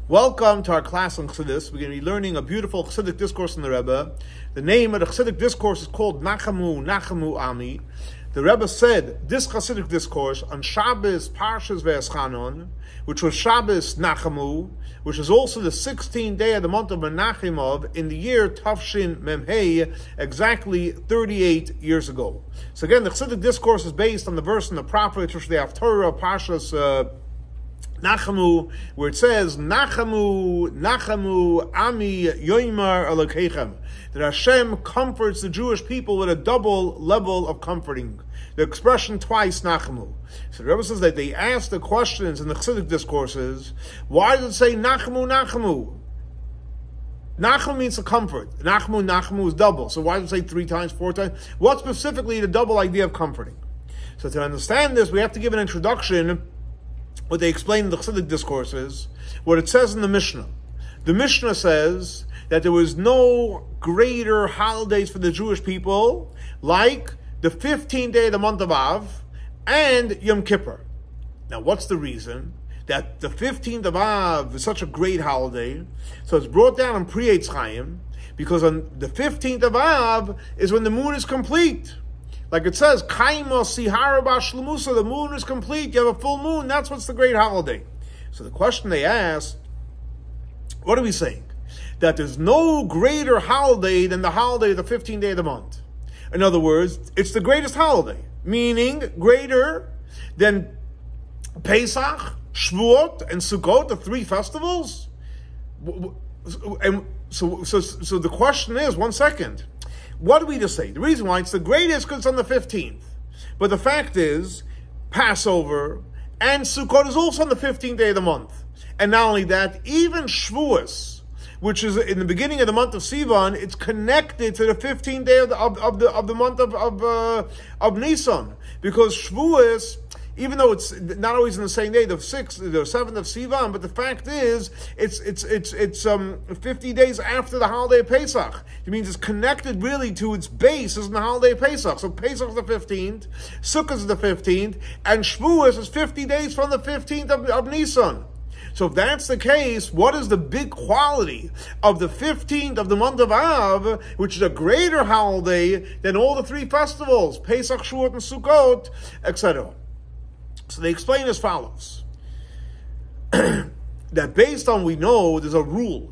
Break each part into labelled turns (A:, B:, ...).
A: Welcome to our class on Chassidus. We're going to be learning a beautiful Chassidic discourse from the Rebbe. The name of the Chassidic discourse is called נחמו Ami. The Rebbe said this Chassidic discourse on Shabbos Parshas ואתחנן, which was Shabbos נחמו, which is also the 16th day of the month of מנחם-אב in the year Tafshin Memhei, exactly 38 years ago. So again, the Chassidic discourse is based on the verse in the prophet, which is the Haftarah Parshas נחמו, where it says, נחמו Ami Yoimar Elokeichem, that Hashem comforts the Jewish people with a double level of comforting. The expression twice, נחמו. So the Rebbe says that they ask the questions in the Chassidic discourses, why does it say נחמו? נחmu means to comfort. נחmu is double. So why does it say 3 times, 4 times? What specifically the double idea of comforting? So to understand this, we have to give an introduction. What they explain in the Chassidic discourses, what it says in the Mishnah. The Mishnah says that there was no greater holidays for the Jewish people like the 15th day of the month of Av and Yom Kippur. Now, what's the reason that the 15th of Av is such a great holiday? So it's brought down in Pri Eitz Chaim, because on the 15th of Av is when the moon is complete. Like it says, Kaima Sihara Bashlemusa, the moon is complete, you have a full moon, that's what's the great holiday. So the question they ask, what are we saying? That there's no greater holiday than the holiday of the 15th day of the month. In other words, it's the greatest holiday, meaning greater than Pesach, Shavuot, and Sukkot, the 3 festivals? And so the question is, 1 second, what do we just say? The reason why it's the greatest because it's on the 15th. But the fact is, Passover and Sukkot is also on the 15th day of the month. And not only that, even Shavuos, which is in the beginning of the month of Sivan, it's connected to the 15th day of the month of Nisan. Because Shavuos, even though it's not always in the same day, the 7th of Sivan, but the fact is, it's 50 days after the holiday of Pesach. It means it's connected really to its base is in the holiday of Pesach. So Pesach is the 15th, Sukkot is the 15th, and Shavuos is 50 days from the 15th of Nisan. So if that's the case, what is the big quality of the 15th of the month of Av, which is a greater holiday than all the 3 festivals, Pesach, Shavuot, and Sukkot, etc.? So they explain as follows, that based on, we know there's a rule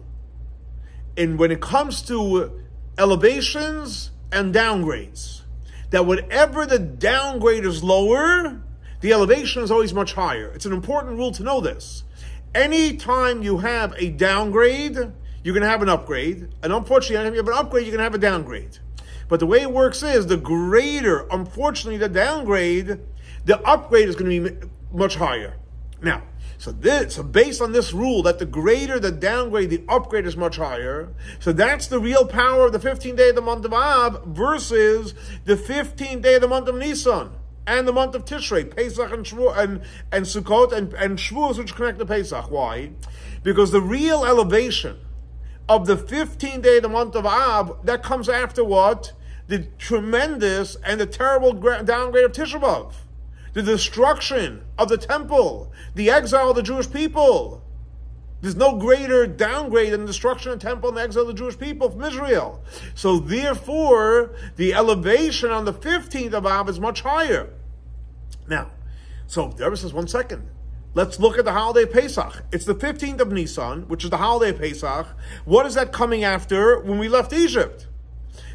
A: in when it comes to elevations and downgrades, that whatever the downgrade is lower, the elevation is always much higher. It's an important rule to know this. Anytime you have a downgrade, you're going to have an upgrade. And unfortunately, anytime you have an upgrade, you're going to have a downgrade. But the way it works is, the greater, unfortunately, the downgrade, the upgrade is going to be much higher. Now, so based on this rule, that the greater the downgrade, the upgrade is much higher. So that's the real power of the 15th day of the month of Av versus the 15th day of the month of Nisan and the month of Tishrei, Pesach and Shavuot and Sukkot and Shavuos, which connect to Pesach. Why? Because the real elevation of the 15th day of the month of Av, that comes after what? The tremendous and the terrible downgrade of Tisha B'Av. The destruction of the temple, the exile of the Jewish people. There's no greater downgrade than the destruction of the temple and the exile of the Jewish people from Israel. So therefore, the elevation on the 15th of Av is much higher. Now, so the Rebbe says, 1 second. Let's look at the holiday of Pesach. It's the 15th of Nisan, which is the holiday of Pesach. What is that coming after when we left Egypt?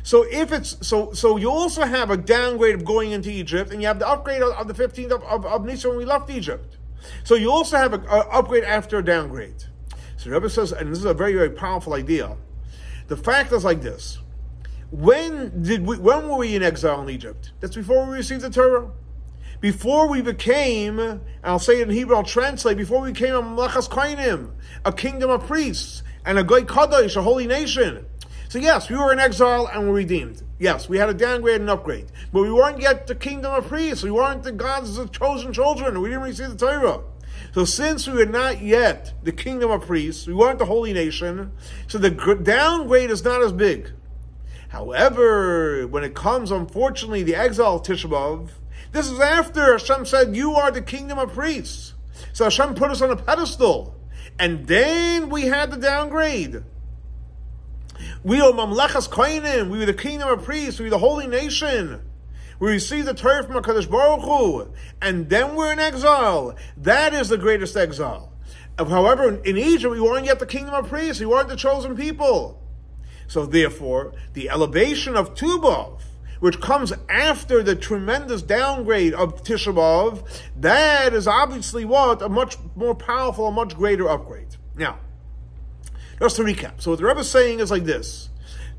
A: So if it's so you also have a downgrade of going into Egypt, and you have the upgrade of the 15th of Nisan when we left Egypt. So you also have an upgrade after a downgrade. So the Rebbe says, and this is a very, very powerful idea. The fact is like this: when were we in exile in Egypt? That's before we received the Torah. Before we became, and I'll say it in Hebrew, I'll translate, before we became a Melechas Kohanim, a kingdom of priests, and a Goy Kadosh, a holy nation. So yes, we were in exile and were redeemed. Yes, we had a downgrade and upgrade. But we weren't yet the kingdom of priests. We weren't the God's chosen children. We didn't receive the Torah. So since we were not yet the kingdom of priests, we weren't the holy nation, so the downgrade is not as big. However, when it comes, unfortunately, the exile of Tisha B'Av, this is after Hashem said, you are the kingdom of priests. So Hashem put us on a pedestal. and then we had the downgrade. We are Mamlechas Kohanim, we were the kingdom of priests, we were the holy nation. We received the Torah from HaKadosh Baruch Hu, and then we're in exile. That is the greatest exile. However, in Egypt, we weren't yet the kingdom of priests, we weren't the chosen people. So therefore, the elevation of Tu B'Av, which comes after the tremendous downgrade of Tisha B'Av, that is obviously what? A much more powerful, a much greater upgrade. Now, just to recap. So what the Rebbe is saying is like this,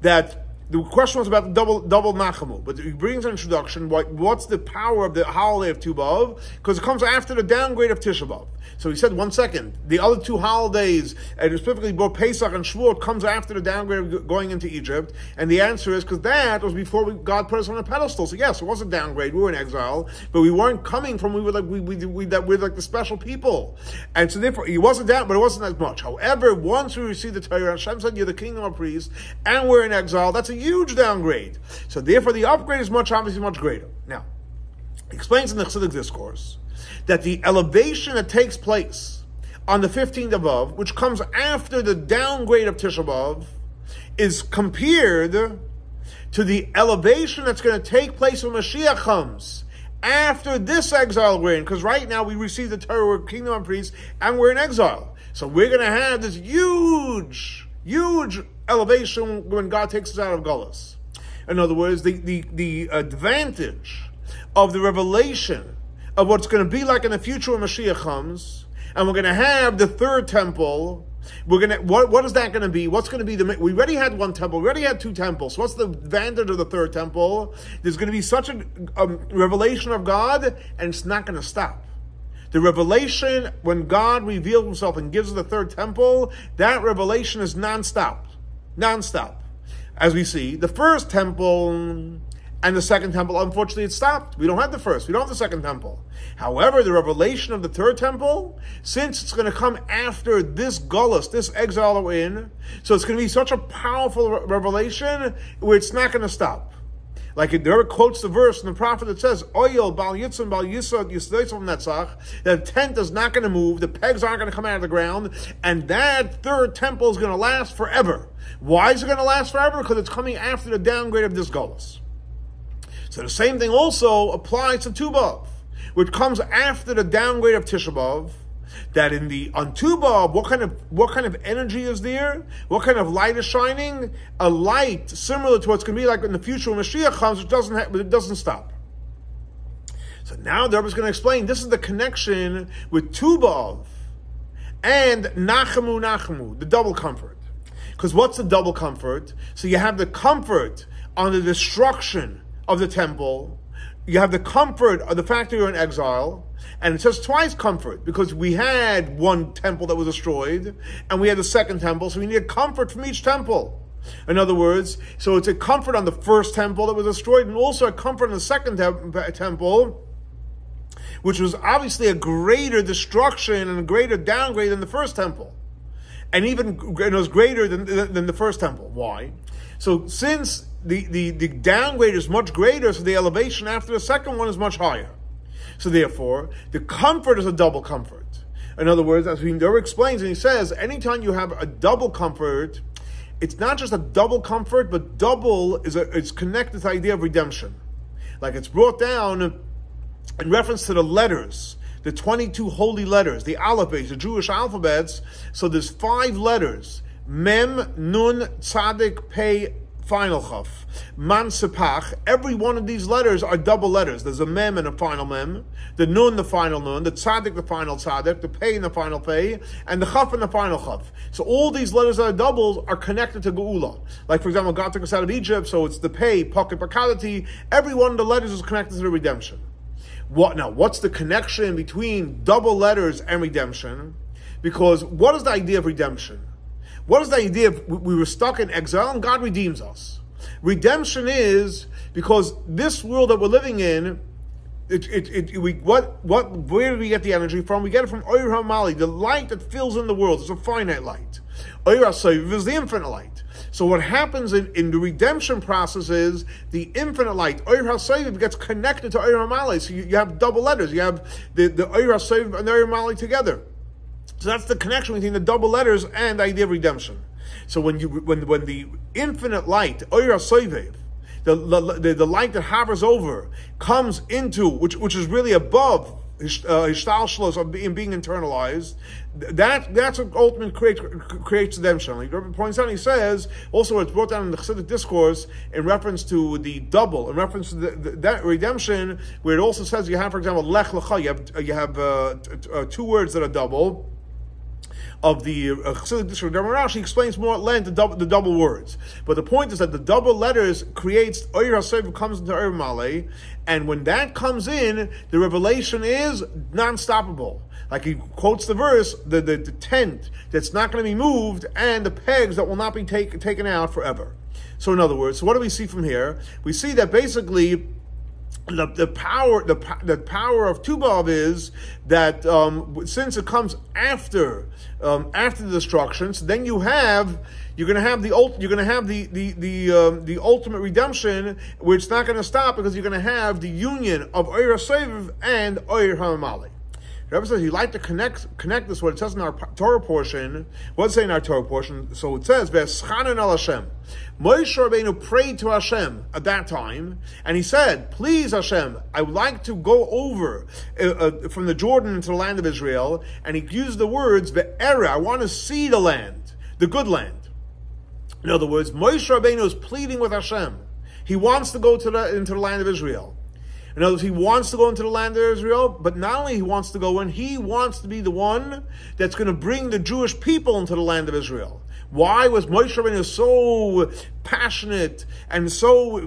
A: that the question was about the double נחמו, but he brings an introduction, what's the power of the holiday of Tu B'Av, because it comes after the downgrade of Tisha B'Av. So he said, 1 second, the other two holidays, and specifically both Pesach and Shavuot, comes after the downgrade of going into Egypt, and the answer is, because that was before God put us on a pedestal. So yes, it was a downgrade, we were in exile, but we weren't coming from, we're like the special people. And so therefore, he wasn't down, but it wasn't as much. However, once we received the Torah, Hashem said, you're the kingdom of priests, and we're in exile, that's a huge downgrade. So therefore, the upgrade is obviously much greater. Now, he explains in the Chassidic discourse that the elevation that takes place on the 15th of Av, which comes after the downgrade of Tisha B'Av, is compared to the elevation that's going to take place when Mashiach comes after this exile we're in. Because right now we receive the Torah, we're kingdom of priests, and we're in exile. So we're going to have this huge elevation when God takes us out of Gullus. In other words, the advantage of the revelation of what's going to be like in the future when Mashiach comes, and we're going to have the third temple. What is that going to be? What's going to be we already had one temple, we already had two temples. So what's the advantage of the third temple? There's going to be such a revelation of God, and it's not going to stop. The revelation, when God reveals himself and gives us the third temple, that revelation is non-stop. Non-stop. As we see, the first temple and the second temple, unfortunately, it stopped. We don't have the first. We don't have the second temple. However, the revelation of the third temple, since it's going to come after this gullus, this exile that we're in, so it's going to be such a powerful revelation where it's not going to stop. Like it never quotes the verse in the prophet that says, "Oyel bal yitzon bal yisod yisdeitzov netzach." The tent is not going to move. The pegs aren't going to come out of the ground, and that third temple is going to last forever. Why is it going to last forever? Because it's coming after the downgrade of this gullus. So the same thing also applies to Tu B'Av, which comes after the downgrade of Tisha B'Av. That on Tu B'Av, what kind of energy is there? What kind of light is shining? A light similar to what's going to be like in the future when Mashiach comes, but it doesn't stop. So now the Rebbe is going to explain this is the connection with Tu B'Av and נחמו, the double comfort. Because what's the double comfort? So you have the comfort on the destruction of the temple. You have the comfort of the fact that you're in exile. And it says twice comfort, because we had one temple that was destroyed, and we had the second temple, so we need a comfort from each temple. In other words, so it's a comfort on the first temple that was destroyed, and also a comfort on the second temple, which was obviously a greater destruction and a greater downgrade than the first temple. And even it was greater than the first temple. Why? So since the downgrade is much greater, so the elevation after the second one is much higher. So therefore, the comfort is a double comfort. In other words, as Winkler explains, and he says, anytime you have a double comfort, it's not just a double comfort, but double is connected to the idea of redemption. Like it's brought down in reference to the letters, the 22 holy letters, the alphabets, the Jewish alphabets. So there's 5 letters: Mem, Nun, Tzadik, Pei, final chaf, man sepach. Every one of these letters are double letters. There's a mem and a final mem, the nun, the final nun, the tzaddik, the final tzaddik, the pei and the final pei, and the chaf and the final chaf. So all these letters that are doubles are connected to geula. Like for example, God took us out of Egypt, so it's the pei, pocket, pakadati. Every one of the letters is connected to the redemption. What's the connection between double letters and redemption? Because what is the idea of redemption? What is the idea of we were stuck in exile and God redeems us? Redemption is because this world that we're living in, where do we get the energy from? We get it from Oyer HaMali, the light that fills in the world. It's a finite light. Oyer HaSoviv is the infinite light. So what happens in the redemption process is the infinite light, Oyer HaSoviv, gets connected to Oyer HaMali. So you have double letters. You have the Oyer HaSoviv and the Oyer HaMali together. So that's the connection between the double letters and the idea of redemption. So when the infinite light, Oyer HaSovev, the light that hovers over, comes into, which is really above Hishtalshalos of being internalized, that's what ultimately creates redemption. Like Rabbi points out, he says, also it's brought down in the Chassidic discourse in reference to the double, in reference to that redemption, where it also says you have, for example, Lech Lecha, you have 2 words that are double. Of the Chassidic discourse, Rashi explains more at length the double words. But the point is that the double letters creates Oyer HaSovev comes into Oyer Maleh, and when that comes in, the revelation is non-stoppable. Like he quotes the verse, the tent that's not going to be moved, and the pegs that will not be taken out forever. So in other words, so what do we see from here? We see that basically the power of Tu B'Av is that since it comes after the destruction, so then you're going to have the ultimate redemption, which is not going to stop because you're going to have the union of Oyer HaSovev and Oyer HaMaleh. The Rebbe says he'd like to connect this, what it says in our Torah portion. What's it in our Torah portion? So it says, Ve'atchadin al Hashem. Moshe Rabbeinu prayed to Hashem at that time, and he said, please Hashem, I would like to go over from the Jordan into the land of Israel, and he used the words, Ve'era, I want to see the land, the good land. In other words, Moshe Rabbeinu is pleading with Hashem. He wants to go into the land of Israel. In other words, he wants to go into the land of Israel, but not only he wants to go in, he wants to be the one that's going to bring the Jewish people into the land of Israel. Why was Moshe Rabbeinu so passionate and so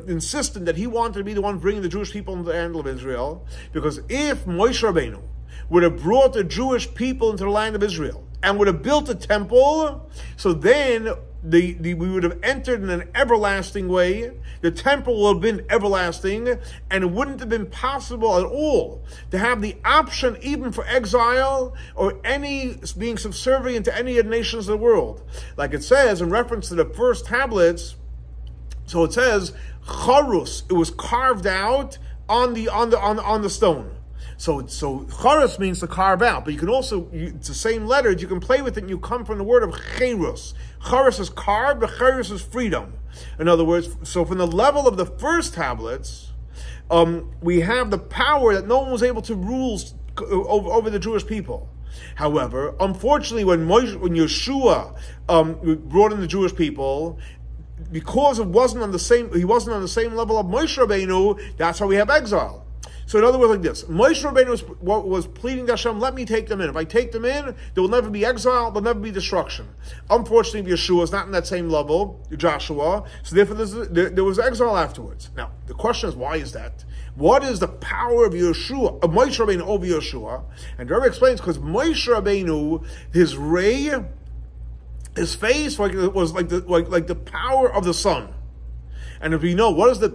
A: insistent that he wanted to be the one bringing the Jewish people into the land of Israel? Because if Moshe Rabbeinu would have brought the Jewish people into the land of Israel and would have built a temple, so then we would have entered in an everlasting way. The temple would have been everlasting, and it wouldn't have been possible at all to have the option even for exile or any being subservient to any of the nations of the world. Like it says in reference to the first tablets, so it says charus, it was carved out on the stone. So charus means to carve out, but you can also, it's the same letters, you can play with it, and you come from the word of cherus. Charus is carved, but cherus is freedom. In other words, so from the level of the first tablets, we have the power that no one was able to rule over the Jewish people. However, unfortunately, when Yeshua brought in the Jewish people, because he wasn't on the same level of Moshe Rabbeinu, that's how we have exile. So in other words, like this, Moshe Rabbeinu was pleading to Hashem, let me take them in. If I take them in, there will never be exile, there will never be destruction. Unfortunately, Yeshua is not in that same level, Joshua, so therefore there was exile afterwards. Now, the question is, why is that? What is the power of Yeshua, of Moshe Rabbeinu over Yeshua? And the Rebbe explains, because Moshe Rabbeinu, his ray, his face was like the power of the sun. And if we know, what is the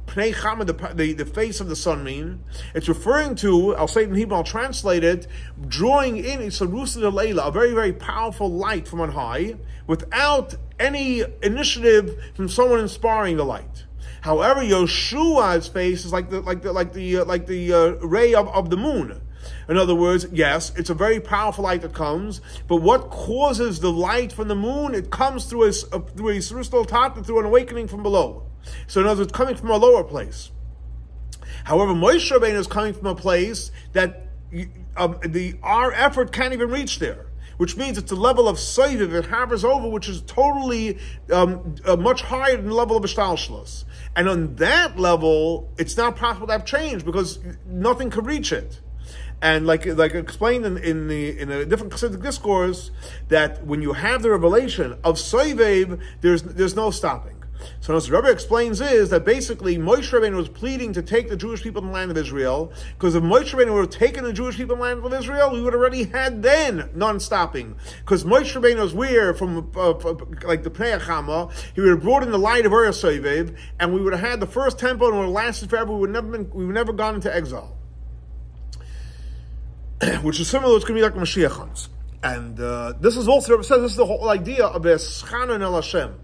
A: Pnei Chama, the face of the sun mean? It's referring to, I'll say it in Hebrew, I'll translate it, drawing in a Sarusa de Leila, a very, very powerful light from on high, without any initiative from someone inspiring the light. However, Yeshua's face is like the ray of the moon. In other words, yes, it's a very powerful light that comes, but what causes the light from the moon? It comes through a Sarusa Tata, through an awakening from below. So in other words, coming from a lower place. However, Moshe Rabbeinu is coming from a place that our effort can't even reach there, which means it's a level of Sovev, it hovers over, which is totally much higher than the level of Hishtalshalos. And on that level, it's not possible to have change because nothing could reach it. And like explained in a different Chassidic discourse, that when you have the revelation of Sovev, there's no stopping. So as the Rebbe explains is that basically Moshe Rabbeinu was pleading to take the Jewish people in the land of Israel, because if Moshe Rabbeinu would have taken the Jewish people in the land of Israel, we would already had then non-stopping. Because Moshe Rabbeinu was where from like the Pnei Chama, he would have brought in the light of Oyer HaSovev, and we would have had the first temple, and it would have lasted forever. We would never gone into exile, which is similar. It's going to be like Mashiach comes, and this is also, this is the whole idea of Ve'atchadin el Hashem.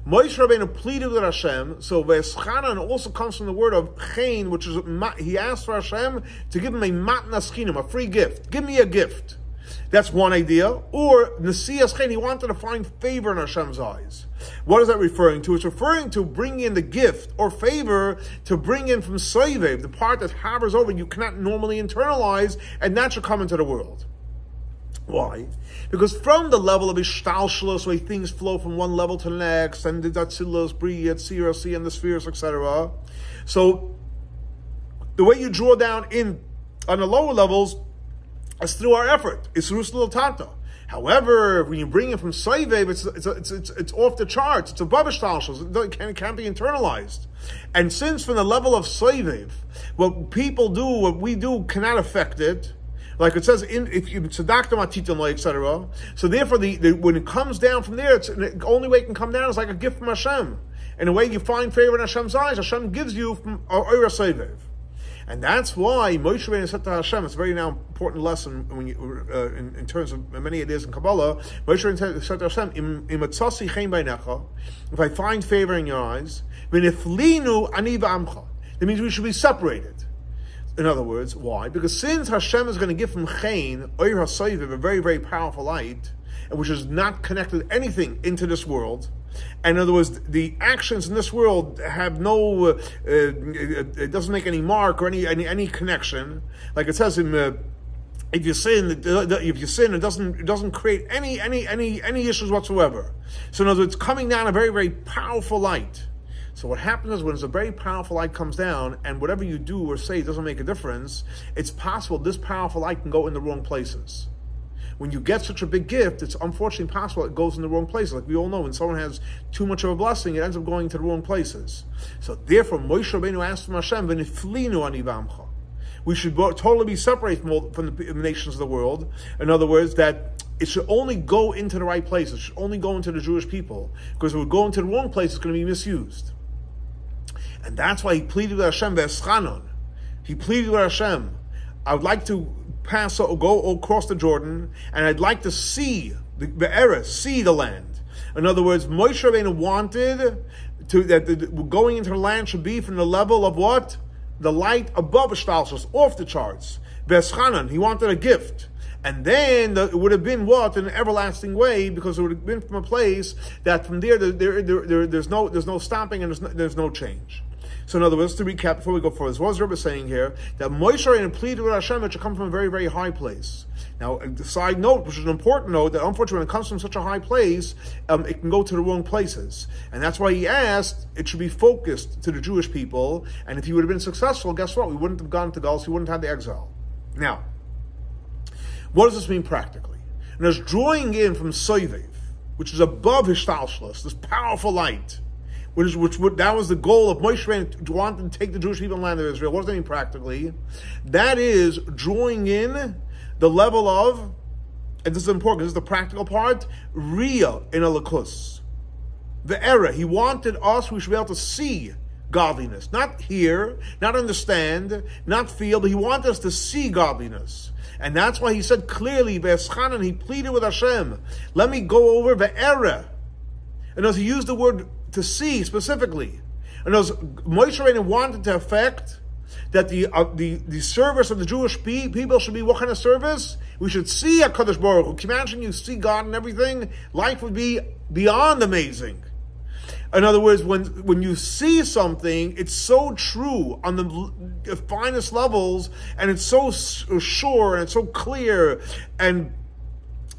A: Moshe Rabbeinu pleaded with Hashem, so Ve'atchadin also comes from the word of chen, which is, he asked for Hashem to give him a matnas chinam, a free gift. Give me a gift. That's one idea. Or Nesiyas Chen, he wanted to find favor in Hashem's eyes. What is that referring to? It's referring to bringing in the gift or favor to bring in from Soivev, the part that hovers over you cannot normally internalize, and that should come into the world. Why? Because from the level of Ishtalshalos, where things flow from one level to the next, and the Datzilos, Bria, Tzirasi, and the spheres, etc. So the way you draw down in on the lower levels is through our effort. It's Rusal Tata. However, when you bring it from Soivev, it's off the charts. It's above Ishtalshalos. It can't be internalized. And since from the level of Soivev, what people do, what we do, cannot affect it. Like it says, if you tzedakta matitim, etc. So therefore, when it comes down from there, the only way it can come down is like a gift from Hashem. In a way, you find favor in Hashem's eyes. Hashem gives you from Oira Soivev. And that's why Moshe Rabbeinu said to Hashem, it's a very now important lesson when you, in terms of many ideas in Kabbalah. Moshe Rabbeinu said to Hashem, Im atzasi chen beinecha, if I find favor in your eyes, v'niflinu ani v'amcha. That means we should be separated. In other words, why? Because since Hashem is going to give from chen, Oir HaSoivev, a very, very powerful light, and which is not connected anything into this world, and in other words, the actions in this world have no, it doesn't make any mark or any connection. Like it says in, if you sin, it doesn't create any issues whatsoever. So in other words, it's coming down a very, very powerful light. So what happens is when a very powerful light comes down, and whatever you do or say doesn't make a difference, it's possible this powerful light can go in the wrong places. When you get such a big gift, it's unfortunately possible it goes in the wrong places. Like we all know, when someone has too much of a blessing, it ends up going to the wrong places. So therefore, Moshe Rabbeinu asked from Hashem, "V'niflinu ani v'amcha." We should totally be separated from the nations of the world. In other words, that it should only go into the right places. It should only go into the Jewish people. Because if it would go into the wrong place, it's going to be misused. And that's why he pleaded with Hashem, Ve'eschanon. He pleaded with Hashem, I would like to go across the Jordan, and I'd like to see the Be'erah, see the land. In other words, Moshe Rabbeinu wanted that going into the land should be from the level of what? The light above Ishtalshalos, off the charts. Ve'eschanon, he wanted a gift. And then it would have been what? In an everlasting way, because it would have been from a place that from there's no stopping and there's no change. So in other words, to recap before we go further, what is Rabbi saying here? That Moshe Rabbeinu pleaded with Hashem that should come from a very, very high place. Now, a side note, which is an important note, that unfortunately when it comes from such a high place, it can go to the wrong places. And that's why he asked it should be focused to the Jewish people, and if he would have been successful, guess what? We wouldn't have gone to Galus, we wouldn't have had the exile. Now, what does this mean practically? And there's drawing in from Soivev, which is above Ishtalshalos, this powerful light, that was the goal of Moshe Rabbeinu, to want to take the Jewish people in the land of Israel. What does that mean practically? That is drawing in the level of, and this is important, this is the practical part, Riyah in Elikus. The era. He wanted us, we should be able to see godliness. Not hear, not understand, not feel, but he wanted us to see godliness. And that's why he said clearly, Ve'eschanan, he pleaded with Hashem, let me go over the era. And as he used the word to see specifically. And as Moshe Rabbeinu wanted to affect that the service of the Jewish people should be what kind of service? We should see HaKadosh Baruch Hu. Can you imagine you see God and everything? Life would be beyond amazing. In other words, when you see something, it's so true on the finest levels, and it's so sure, and it's so clear, and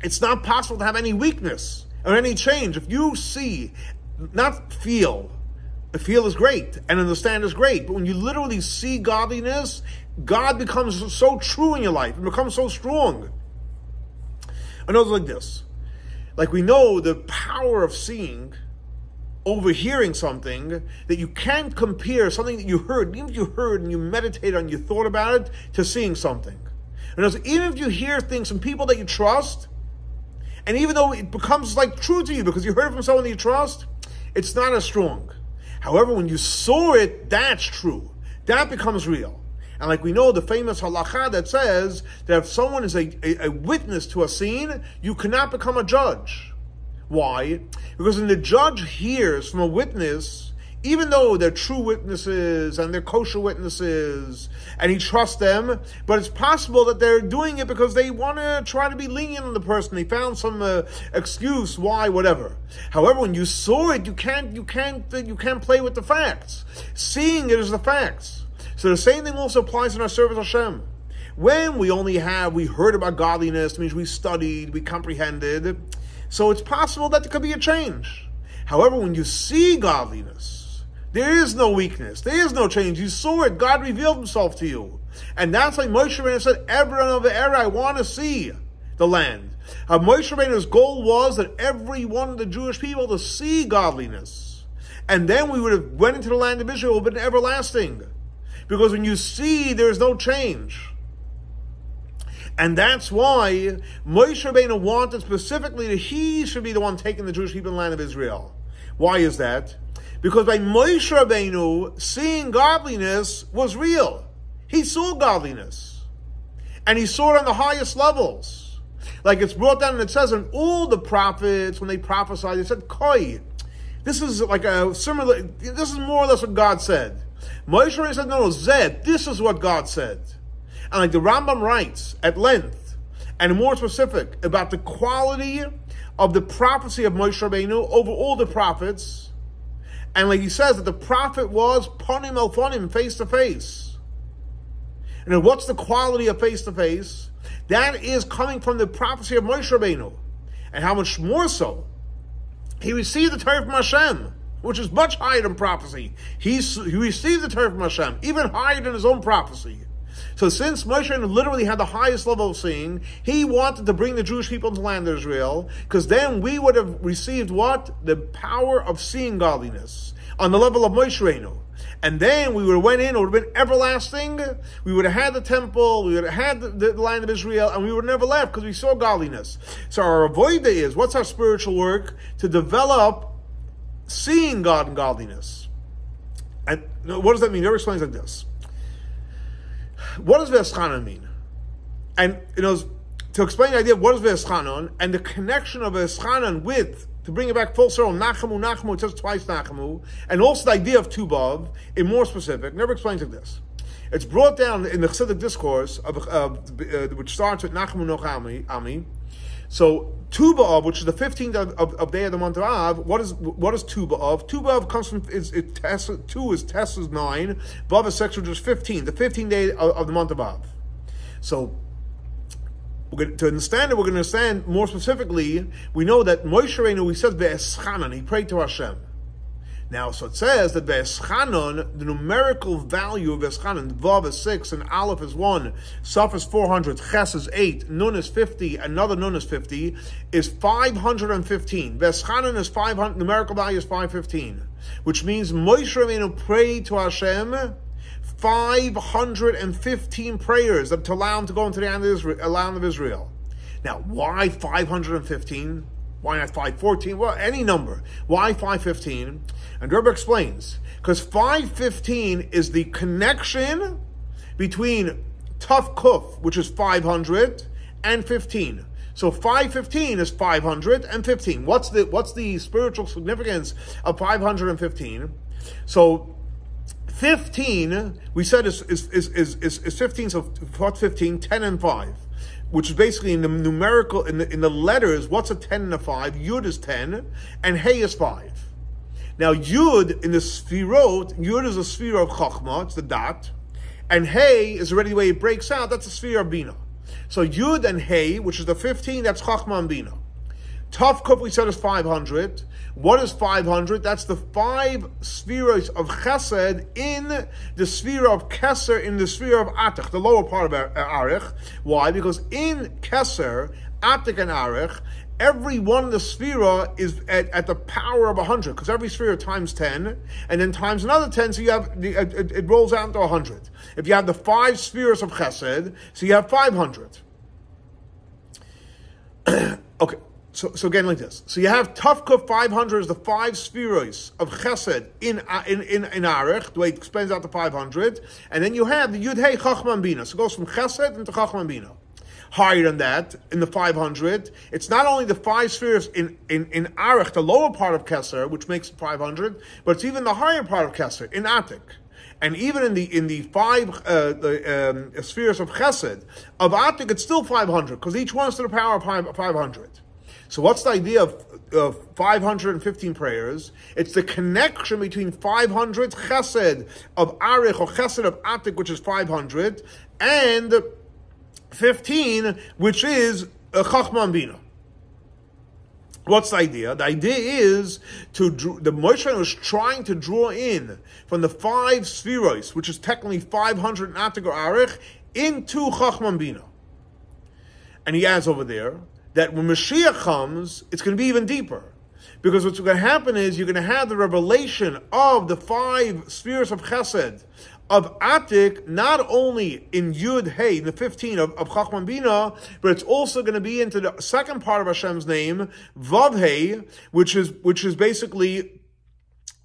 A: it's not possible to have any weakness or any change. If you see, not feel is great, and understand is great, but when you literally see godliness, God becomes so true in your life, it becomes so strong. And it's like this. Like we know the power of seeing, overhearing something, that you can't compare something that you heard, even if you heard and you meditated on, you thought about it, to seeing something. And even if you hear things from people that you trust, and even though it becomes like true to you because you heard it from someone that you trust, it's not as strong. However, when you saw it, that's true. That becomes real. And like we know, the famous halakha that says that if someone is a witness to a scene, you cannot become a judge. Why? Because when the judge hears from a witness, even though they're true witnesses and they're kosher witnesses, and he trusts them, but it's possible that they're doing it because they want to try to be lenient on the person. They found some excuse why, whatever. However, when you saw it, you can't play with the facts. Seeing it is the facts. So the same thing also applies in our service of Hashem. When we heard about godliness, it means we studied, we comprehended. So it's possible that there could be a change. However, when you see godliness, there is no weakness. There is no change. You saw it. God revealed himself to you. And that's like Moshe Rabbeinu said, I want to see the land. Moshe Rabbeinu's goal was that every one of the Jewish people to see godliness. And then we would have went into the land of Israel, but everlasting. Because when you see, there's no change. And that's why Moshe Rabbeinu wanted specifically that he should be the one taking the Jewish people in the land of Israel. Why is that? Because by Moshe Rabbeinu, seeing godliness was real. He saw godliness. And he saw it on the highest levels. Like it's brought down and it says in all the prophets, when they prophesied, they said, Koi. This is like this is more or less what God said. Moshe Rabbeinu said, no, Zed, this is what God said. And like the Rambam writes at length, and more specific, about the quality of the prophecy of Moshe Rabbeinu over all the prophets. And like he says, that the prophet was panim el panim, face to face. And what's the quality of face to face? That is coming from the prophecy of Moshe Rabbeinu. And how much more so? He received the Torah from Hashem, which is much higher than prophecy. He received the Torah from Hashem, even higher than his own prophecy. So since Moshe literally had the highest level of seeing, he wanted to bring the Jewish people into the land of Israel, because then we would have received what? The power of seeing godliness on the level of Moshe Rabbeinu. And then we would have went in, it would have been everlasting, we would have had the temple, we would have had the land of Israel, and we would have never left because we saw godliness. So our avoida is, what's our spiritual work? To develop seeing God and godliness. And what does that mean? It never explains like this. What does Ve'etchnanon mean? And, to explain the idea of what is Ve'etchnanon and the connection of Ve'etchnanon with, to bring it back full circle, נחמו, it says twice נחמו, and also the idea of Tu B'Av, in more specific, never explains like this. It's brought down in the Chassidic discourse, which starts with נחמו noch ami. So, Tu B'Av, which is the 15th of day of the month of Av, what is Tu B'Av? Tu B'Av comes from, Tu is Tess 9, B'Av is 6, which is 15, the 15th day of the month of Av. So, to understand it, we're going to understand more specifically, we know that Moshe Rabbeinu, he says Ve'etchnanon, he prayed to Hashem. Now, so it says that Ve'etchnanon, the numerical value of Ve'etchnanon, Vav is 6, and Aleph is 1, Saf is 400, Ches is 8, Nun is 50, another Nun is 50, is 515. Ve'etchnanon is 500, numerical value is 515, which means Moshe Rabbeinu prayed to Hashem 515 prayers to allow him to go into the land of Israel. Now, why 515? Why not 514? Well, any number. Why 515? And Rebbe explains, because 515 is the connection between Tuf Kuf, which is 500, and 15. So 515 is 515. What's the spiritual significance of 515? So 15, we said is 15, so what's 15? 10 and 5. Which is basically in the numerical, in the letters, what's a 10 and a 5? Yud is 10, and Hey is 5. Now Yud, in the Sfirot, Yud is a sphere of Chachma, it's the dot, and Hey is already the way it breaks out, that's a sphere of Bina. So Yud and Hey, which is the 15, that's Chachma and Bina. Tuf Kuf, we said, is 500. What is 500? That's the 5 spheres of Chesed in the sphere of Keser, in the sphere of Atich, the lower part of Arich. Why? Because in Keser, Atich and Arich, every one of the sphere is at the power of 100, because every sphere times 10, and then times another 10, so you have it rolls out into 100. If you have the 5 spheres of Chesed, so you have 500. Okay. So again, like this. So you have Tufkuf 500 is the 5 spheres of Chesed in Arich, the way it explains out to 500, and then you have the Yud Hey Chachma and Bina. So it goes from Chesed into Chachma and Bina. higher than that in the 500. It's not only the 5 spheres in Arich, the lower part of Keser, which makes it 500, but it's even the higher part of Keser in Atik. And even in the 5 spheres of Chesed of Atik, it's still 500 because each one's to the power of 500. So what's the idea of 515 prayers? It's the connection between 500 Chesed of Arich or Chesed of Atik, which is 500, and 15, which is Chachma and Bina. What's the idea? The idea is the Moshe was trying to draw in from the 5 spheros, which is technically 500 in Atik or Arich, into Chachma and Bina. And he adds over there that when Mashiach comes, it's going to be even deeper. Because what's going to happen is you're going to have the revelation of the 5 spheres of Chesed, of Atik, not only in Yud Hey, in the 15 of Chachma and Bina, but it's also going to be into the second part of Hashem's name, Vav Hey, which is basically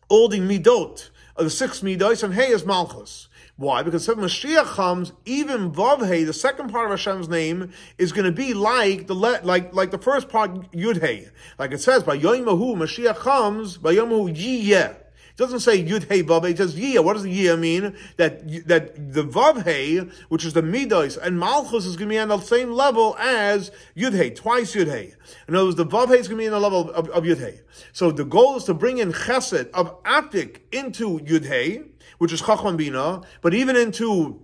A: all the Midot, the 6 Midos, and Hey is Malchus. Why? Because when Mashiach comes, even Vav Hey, the second part of Hashem's name, is going to be like the first part, Yud Hey. Like it says, by Yom Mahu, Mashiach comes, by Yom Mahu, Yiyeh. It doesn't say Yud Hey Vav Hey, it says Yiyeh. What does the Yiyeh mean? That the Vav Hey, which is the Midos, and Malchus is going to be on the same level as Yud Hey, twice Yud Hey. In other words, the Vav Hey is going to be in the level of Yud Hey. So the goal is to bring in Chesed of Atik into Yud Hey, which is Chachma and Bina, but even into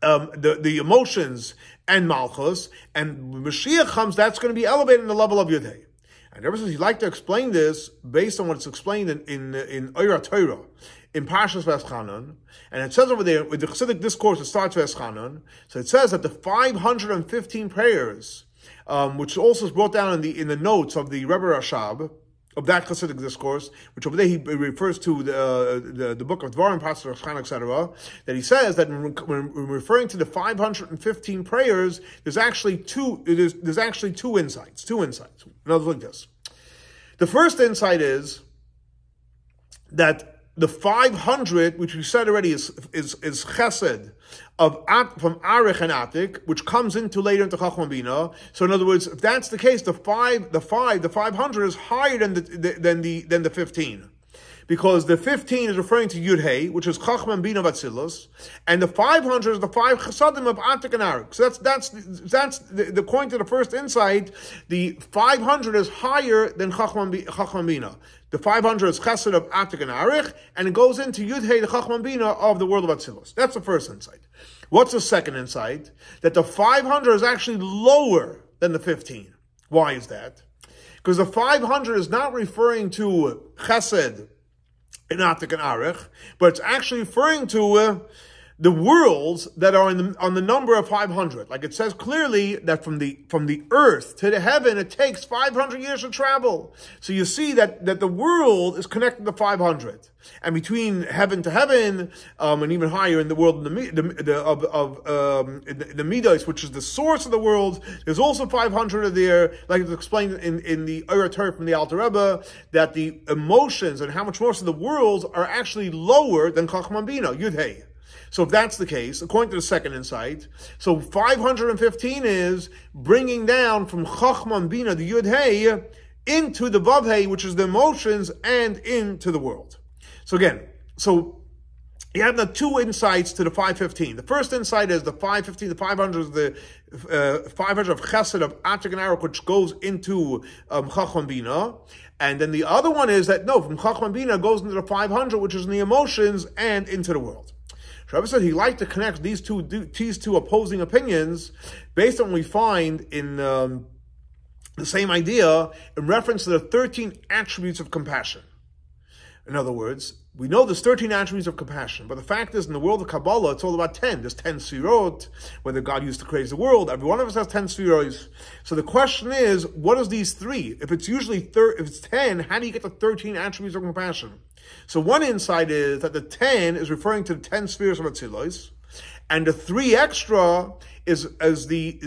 A: the emotions and Malchus, and when Mashiach comes, that's going to be elevated in the level of Yud Hey. And ever since he'd like to explain this based on what's explained in Oira Torah, in Parshas Ve'etchanun, and it says over there, with the Chassidic discourse, it starts Ve'etchanun, so it says that the 515 prayers, which also is brought down in the notes of the Rebbe Rashab, of that Chassidic discourse, which over there he refers to the book of Dvarim, Pastor Achana, etc., that he says that when referring to the 515 prayers, there's actually two insights. In other words, like this. The first insight is that the 500, which we said already, is Chesed from Arich and Atik, which comes into later into Chachma and Bina. So in other words, if that's the case, the 500 is higher than the 15. Because the 15 is referring to Yud Hey, which is Chachma and Bina Vatzilus, and the 500 is the 5 Chesadim of Atik and Arich. So that's the point of the first insight. The 500 is higher than Chachma and Bina. The 500 is Chesed of Atik and Arich, and it goes into Yud Hey, the Chachma and Bina of the world of Atzilus. That's the first insight. What's the second insight? That the 500 is actually lower than the 15. Why is that? Because the 500 is not referring to Chesed in Atik and Arich, but it's actually referring to the worlds that are on the number of 500. Like it says clearly that from the earth to the heaven, it takes 500 years to travel. So you see that the world is connected to 500. And between heaven to heaven, and even higher in the world of the Midas, which is the source of the world, there's also 500 there, like it's explained in the Oira Torah from the Alter Rebbe, that the emotions and how much most of the worlds are actually lower than Chachma and Bina, Yud Hey. So if that's the case, according to the second insight, so 515 is bringing down from Chachma and Bina, the Yud Hey, into the Vav Hey, which is the emotions, and into the world. So again, you have the two insights to the 515. The first insight is the 515, the 500 is the 500 of Chesed of Atik and Arich, which goes into Chachma and Bina. And then the other one is that, no, from Chachma and Bina goes into the 500, which is in the emotions and into the world. Rabbi said he liked to connect these two opposing opinions based on what we find in the same idea in reference to the 13 attributes of compassion. In other words, we know there's 13 attributes of compassion, but the fact is in the world of Kabbalah, it's all about 10. There's 10 sfirot, whether God used to create the world. Every one of us has 10 sfirot. So the question is, what is these three? If it's usually if it's 10, how do you get the 13 attributes of compassion? So one insight is that the 10 is referring to the 10 spheres of Atzilos, and the 3 extra is the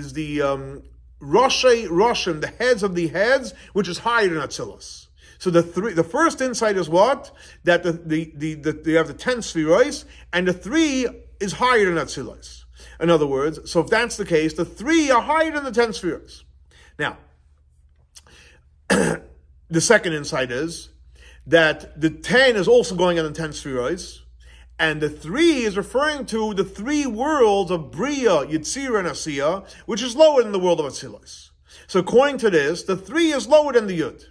A: Roshim, the heads of the heads, which is higher than Atzilos. So the first insight is what? That they have the 10 spherois, and the 3 is higher than Atzilos. In other words, so if that's the case, the 3 are higher than the 10 spheres. Now, the second insight is that the 10 is also going on the 10 spheres, and the 3 is referring to the 3 worlds of Bria, Yetzirah, and Asiyah, which is lower than the world of Atzilus. So according to this, the 3 is lower than the Yud.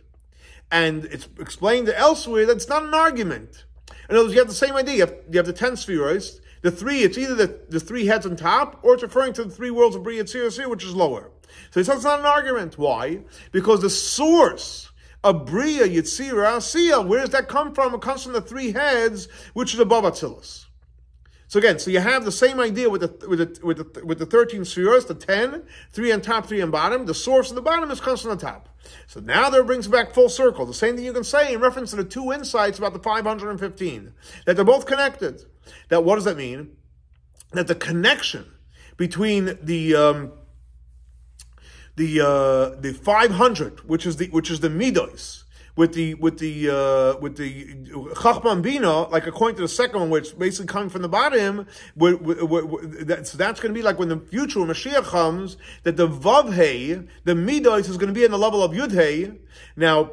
A: And it's explained elsewhere that it's not an argument. In other words, you have the same idea. You have the 10 spheres. The 3, it's either the 3 heads on top, or it's referring to the 3 worlds of Bria, Yetzirah, Asiyah, which is lower. So it's not an argument. Why? Because the source of Bria, Yetzirah, Asiyah, where does that come from? It comes from the 3 heads, which is above Atzilus. So again, so you have the same idea with the 13 spheres, the 10, 3 on top, 3 on bottom. The source of the bottom comes from the top. So now that brings it back full circle. The same thing you can say in reference to the 2 insights about the 515, that they're both connected. That what does that mean? That the connection between the 500, which is the midos, with the Chachma and Bina, like according to the second one, which basically coming from the bottom, so that's going to be like when the future when Mashiach comes, that the Vav-Hey, the midos, is going to be in the level of Yud-Hey. Now,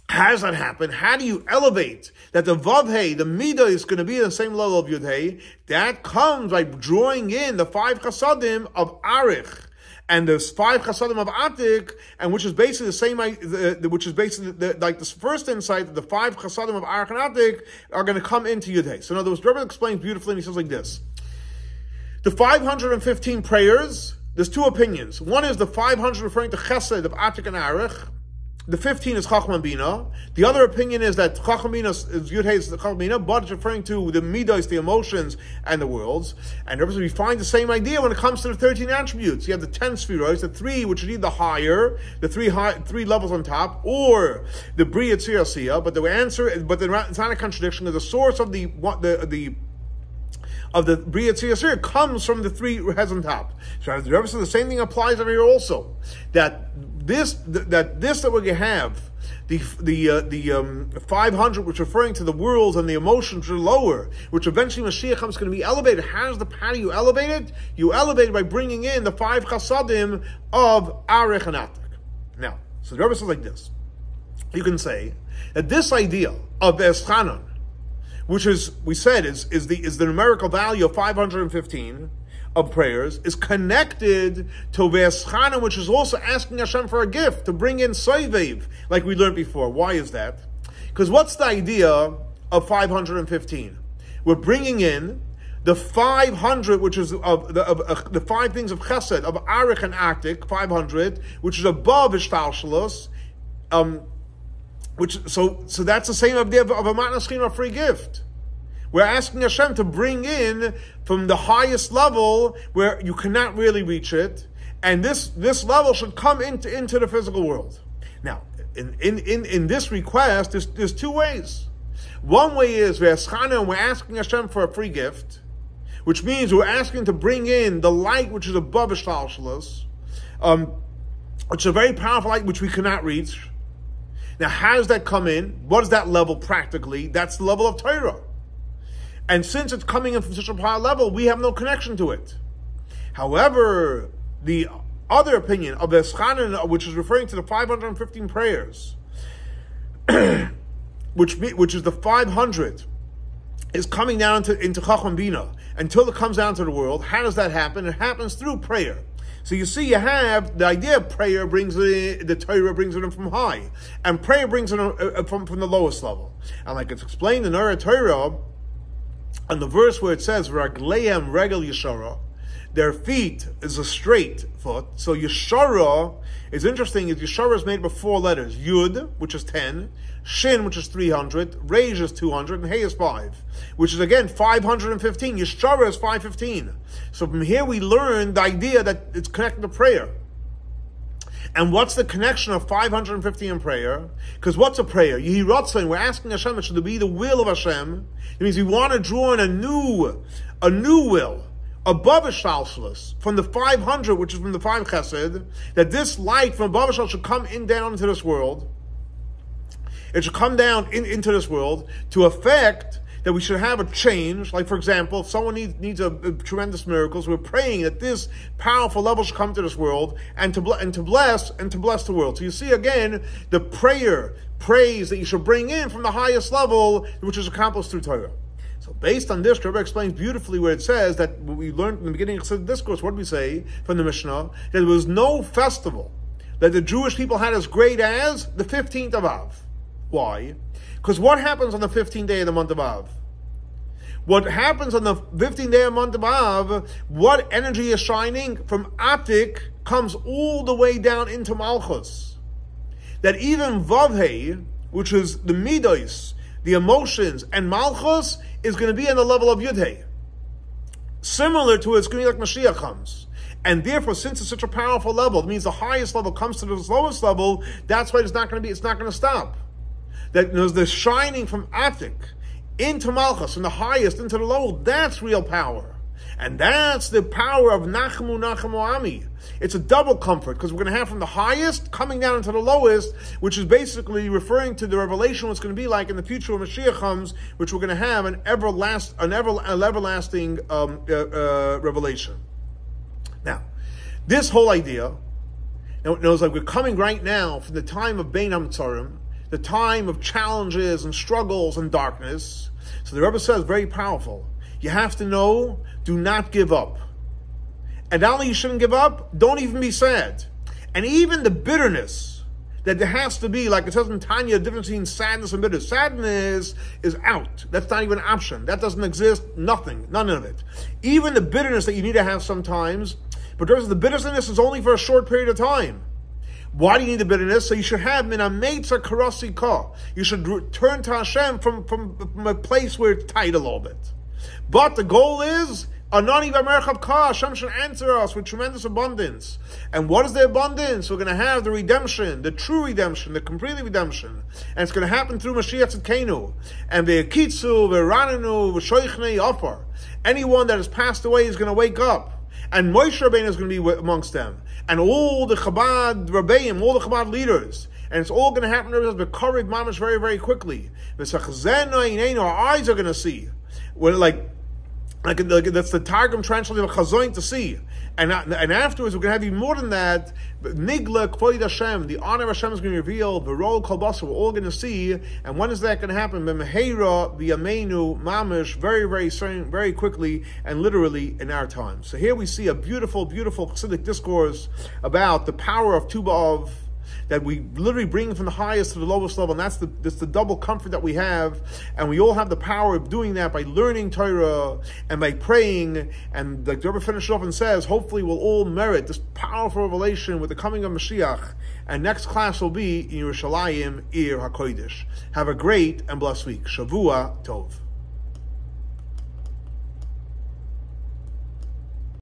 A: how does that happen? How do you elevate that the Vav-Hey, the midah, is going to be in the same level of Yud-Hey? That comes by drawing in the 5 chasadim of Arich and the 5 chasadim of Atik, and which is basically the same, which is basically like the first insight, that the 5 chasadim of Arich and Atik are going to come into Yud-Hey. So in other words, the Rebbe explains beautifully, and he says like this: the 515 prayers, there's 2 opinions. One is the 500 referring to Chesed of Atik and Arich. The 15 is Chachma and Bina. The other opinion is that Chachma and Bina is Yud-Hey is the Chachma and Bina, but it's referring to the midos, the emotions, and the worlds. And obviously we find the same idea when it comes to the 13 attributes. You have the 10 spheroids, the 3 which are either higher, the 3 levels on top, or the Bria, Yetzirah, Asiyah. But the answer, it's not a contradiction, because the source of the Bria, Yetzirah, Asiyah comes from the 3 heads on top. So the same thing applies over here also. That we have, the 500, which is referring to the worlds and the emotions which are lower, which eventually Mashiach comes going to be elevated. How do you elevate it? You elevate it by bringing in the 5 chasadim of Arich and Atik. Now, so the Rebbe says like this: you can say that this idea of Ve'etchadon, which is, we said, is the numerical value of 515 of prayers, is connected to Ve'etchadon, which is also asking Hashem for a gift, to bring in Soivev, like we learned before. Why is that? Because what's the idea of 515? We're bringing in the 500, which is of the 5 things of Chesed, of Arich and Atik, 500, which is above Ishtalshalos, so that's the same idea of a matnas china, a free gift. We're asking Hashem to bring in from the highest level where you cannot really reach it, and this level should come into the physical world. Now, in this request, there's 2 ways. One way is we're asking Hashem for a free gift, which means we're asking to bring in the light which is above Ishtalshalos, which is a very powerful light which we cannot reach. Now, how does that come in? What is that level practically? That's the level of Torah. And since it's coming in from such a high level, we have no connection to it. However, the other opinion of Ve'etchadon, which is referring to the 515 prayers, which is the 500, is coming down into Chacham Bina until it comes down to the world. How does that happen? It happens through prayer. So you see, you have the idea of prayer brings it in, the Torah brings it in from high, and prayer brings it in from the lowest level. And like it's explained in Torah, on the verse where it says "Ragleim regel yeshara," their feet is a straight foot. So yeshara is interesting. Yeshara is made up of 4 letters: Yud, which is 10, Shin, which is 300, Reish is 200, and Hey is 5, which is again 515. Yeshara is 515. So from here we learn the idea that it's connected to prayer. And what's the connection of 550 in prayer? Because what's a prayer? Yehi Ratzon, we're asking Hashem, it should be the will of Hashem. It means we want to draw in a new will above Ishtalshalos, from the 500, which is from the 5 Chesed, that this light from above Ishtalshalos should come down into this world. It should come down into this world to affect that we should have a change. Like, for example, if someone needs a tremendous miracle, so we're praying that this powerful level should come to this world and to bless the world. So you see again the praise that you should bring in from the highest level, which is accomplished through Torah. So based on this, Rebbe explains beautifully where it says that what we learned in the beginning of the discourse. What did we say from the Mishnah? That there was no festival that the Jewish people had as great as the 15th of Av. Why? Because what happens on the 15th day of the month of Av? What happens on the 15th day of the month of Av, what energy is shining from Atik comes all the way down into Malchus. That even Vavhei, which is the Midos, the emotions, and Malchus, is going to be on the level of Yudhei. Similar to it's going to be like Mashiach comes. And therefore, since it's such a powerful level, it means the highest level comes to the lowest level, that's why it's not going to stop. That there's the shining from Atik into Malchus, from the highest into the low, that's real power. And that's the power of נחמו Ami. It's a double comfort, because we're going to have from the highest coming down into the lowest, which is basically referring to the revelation what's going to be like in the future when Mashiach comes, which we're going to have an everlasting revelation. Now, this whole idea, it knows like we're coming right now from the time of Bein HaMetzarim, the time of challenges and struggles and darkness. So the Rebbe says, very powerful. You have to know, do not give up. And not only you shouldn't give up, don't even be sad. And even the bitterness that there has to be, like it says in Tanya, the difference between sadness and bitterness. Sadness is out. That's not even an option. That doesn't exist. Nothing. None of it. Even the bitterness that you need to have sometimes, but the bitterness is only for a short period of time. Why do you need the bitterness? So you should have minametza karasi ka. You should turn to Hashem from a place where it's tight a little bit. But the goal is, Anani v'merchav ka, Hashem should answer us with tremendous abundance. And what is the abundance? We're going to have the redemption, the true redemption, the complete redemption. And it's going to happen through Mashiach Tzidkenu. And ve'kitzu, ve'ranenu, v'shoichnei afar. Anyone that has passed away is going to wake up. And Moshe Rabbeinu is going to be amongst them. And all the Chabad Rabbeim, all the Chabad leaders. And it's all going to happen to us b'korid mamash very, very quickly. Our eyes are going to see. When that's the Targum translated of Chazoin to see. And afterwards, we're going to have even more than that. Nigla Kvoid Hashem, the honor of Hashem is going to be revealed. The role Kolbasa, we're all going to see. And when is that going to happen? B'meheira v'yameinu mamish, very, very soon, very quickly, and literally in our time. So here we see a beautiful, beautiful Chassidic discourse about the power of Tu B'Av, that we literally bring from the highest to the lowest level, and that's the double comfort that we have, and we all have the power of doing that by learning Torah and by praying, and like the Rebbe finishes off and says, hopefully we'll all merit this powerful revelation with the coming of Mashiach, and next class will be in Yerushalayim Ir HaKodesh. Have a great and blessed week. Shavua Tov.